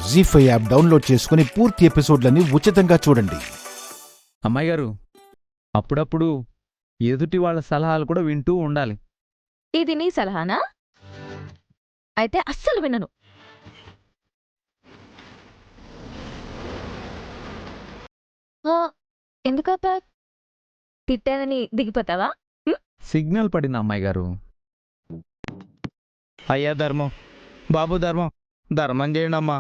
జీ5 app download చేసుకుని పూర్తి ఎపిసోడ్లని ఉచితంగా చూడండి. అమ్మాయి గారు, అప్పుడప్పుడు ఎదుటి వాళ్ళ సలహాలు కూడా వింటూ ఉండాలి. ఇది నీ సలహానా? అయితే అస్సలు వినను. ఎందుకప్ప తిట్టానని దిగిపోతావా? సిగ్నల్ పడింది అమ్మాయి గారు. అయ్యా ధర్మం, బాబు ధర్మం, ధర్మం చేయండమ్మా.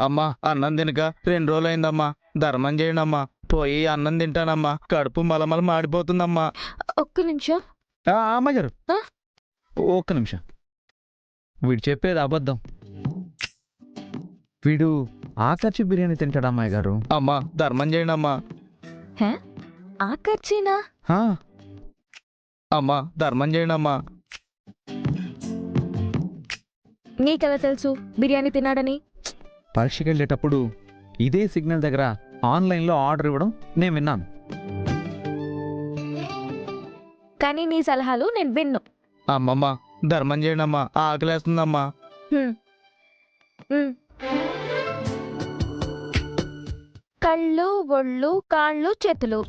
అమ్మా అన్నం తినక 2 రోజులైందమ్మా, ధర్మం చేయండమ్మా. పోయి అన్నం తింటానమ్మా, కడుపు మలమల మాడిపోతుందమ్మా. ఒక్క నిమిషం. అమ్మాయి గారు, ఒక్క నిమిషం. వీడు చెప్పేది అబద్ధం. వీడు ఆకర్షి బిర్యానీ తింటాడు అమ్మాయి గారు. అమ్మా ధర్మం చేయండమ్మా. ఆకర్షినా? అమ్మా ధర్మం చేయండమ్మా. నీకెలా తెలుసు బిర్యానీ తిన్నాడని? పరీక్షకి వెళ్ళేటప్పుడు ఇదే సిగ్నల్ దగ్గర ఆన్లైన్లో ఆర్డర్ ఇవ్వడం నేను విన్నాను. కానీ నీ సలహాలు నేను విన్ను. అమ్మమ్మ ధర్మం చేయండమ్మా, ఆకలేస్తుందమ్మా. కళ్ళు, ఒళ్ళు, కాళ్ళు, చేతులు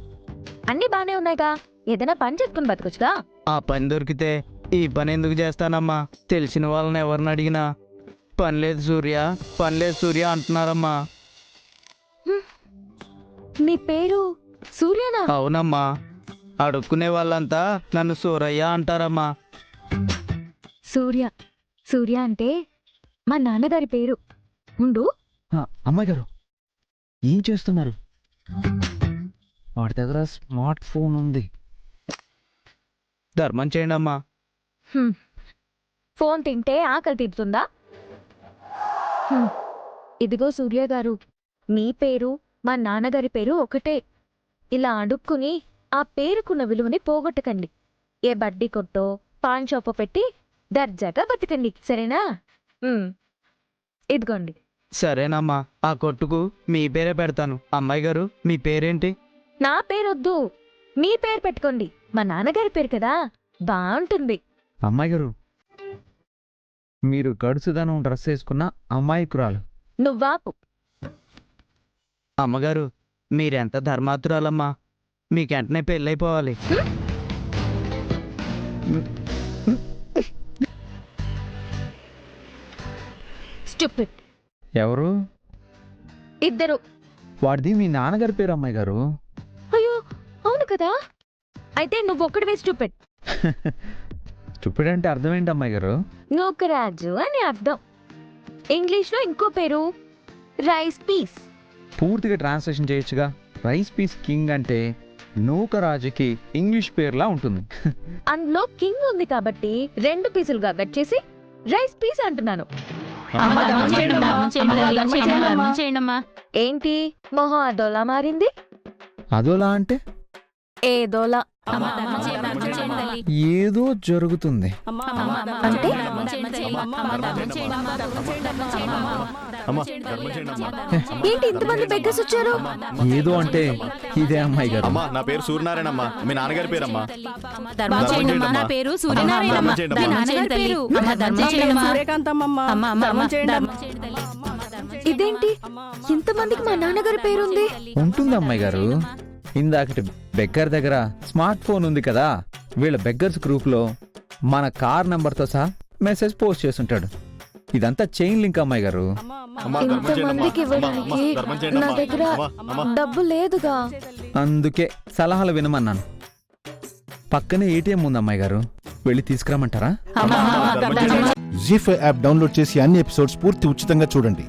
అన్నీ బానే ఉన్నాయిగా. ఏదైనా పని చేసుకుని బతకొచ్చుగా. ఆ పని దొరికితే ఈ పని ఎందుకు చేస్తానమ్మా? తెలిసిన వాళ్ళని ఎవరిని అడిగినా పనిలేదు సూర్య, పనిలేదు సూర్య అంటున్నారమ్మా. నీ పేరు సూర్యనా? అవునమ్మా, అడుక్కునే వాళ్ళంతా నన్ను సూరయ్య అంటారమ్మా. సూర్య సూర్య అంటే మా నాన్నగారి పేరు. ఉండు. అమ్మాయి గారు, ఏం చేస్తున్నారు? వాడి దగ్గర స్మార్ట్ ఫోన్ ఉంది. ధర్మం చేయండమ్మా. ఫోన్ తింటే ఆకలి తీరుతుందా? ఇదిగో సూర్య గారు, మీ పేరు మా నాన్నగారి పేరు ఒకటే. ఇలా అడుక్కుని ఆ పేరుకున్న విలువని పోగొట్టకండి. ఏ బడ్డీ కొట్టో పాన్ షాపో పెట్టి దర్జాగా బతకండి, సరేనా? ఇదిగోండి. సరేనమ్మా, ఆ కొట్టుకు మీ పేరే పెడతాను. అమ్మాయి గారు, మీ పేరేంటి? నా పేరొద్దు, మీ పేరు పెట్టుకోండి. మా నాన్నగారి పేరు కదా, బాగుంటుంది. అమ్మాయి గారు, మీరు గడుసుదనం డ్రెస్ వేసుకున్న అమ్మాయికురాలు. నువ్వాపు. అమ్మగారు, మీరెంత ధర్మాతురాలమ్మా, మీకు వెంటనే పెళ్ళైపోవాలి. స్టూపిడ్. ఎవరు? ఇద్దరు. వాడిది మీ నాన్నగారి పేరు అమ్మాయి గారు. అయ్యో అవును కదా. అయితే నువ్వు ఒక్కడివే స్టూపిడ్. స్టూపిడ్ అంటే అర్థం ఏంటి అమ్మాయి గారు? నూకరాజు అని అర్థం. ఇంగ్లీష్లో ఇంకో పేరు రైస్ పీస్. పూర్తిగా ట్రాన్స్లేషన్ చేయొచ్చుగా. రైస్ పీస్ కింగ్ అంటే నూకరాజుకి ఇంగ్లీష్ పేర్లా ఉంటుంది. అందులో కింగ్ ఉంది కాబట్టి 2 పీసులుగా కట్ చేసి రైస్ పీస్ అంటున్నాను. ఏంటి మొహం అదోలా మారింది? అదోలా అంటే ఏదోలా. ఏదో జరుగుతుంది అంటే ఏంటి ఇంతమంది బెగ్గర్స్ వచ్చారు? ఏదో అంటే ఇదే అమ్మాయి గారు. అమ్మా, నా పేరు సూర్యనారాయణమ్మా, మీ నాన్నగారి పేరమ్మా. నా పేరు సూర్యనారాయణమ్మ, మీ నాన్నగారి పేరు ఇదేంటి ఇంతమందికి మా నాన్నగారి పేరుంది? ఉంటుంది అమ్మాయి గారు. ఇందాకటి బెగ్గర్ దగ్గర స్మార్ట్ ఫోన్ ఉంది కదా, వీళ్ళ బెగ్గర్స్ గ్రూప్ లో మన కార్ నంబర్తో సహా మెసేజ్ పోస్ట్ చేస్తుంటాడు. ఇదంతా చైన్ లింక్ అమ్మాయి గారు. ఇంతమందికి ఇవ్వడానికి నా దగ్గర డబ్బు లేదుగా. అందుకే సలహాలు వినమన్నాను. పక్కనే ఏటీఎం ఉంది అమ్మాయి గారు, వెళ్ళి తీసుకురామంటారా? జీ5 యాప్ డౌన్లోడ్ చేసి అన్ని ఎపిసోడ్స్ పూర్తి ఉచితంగా చూడండి.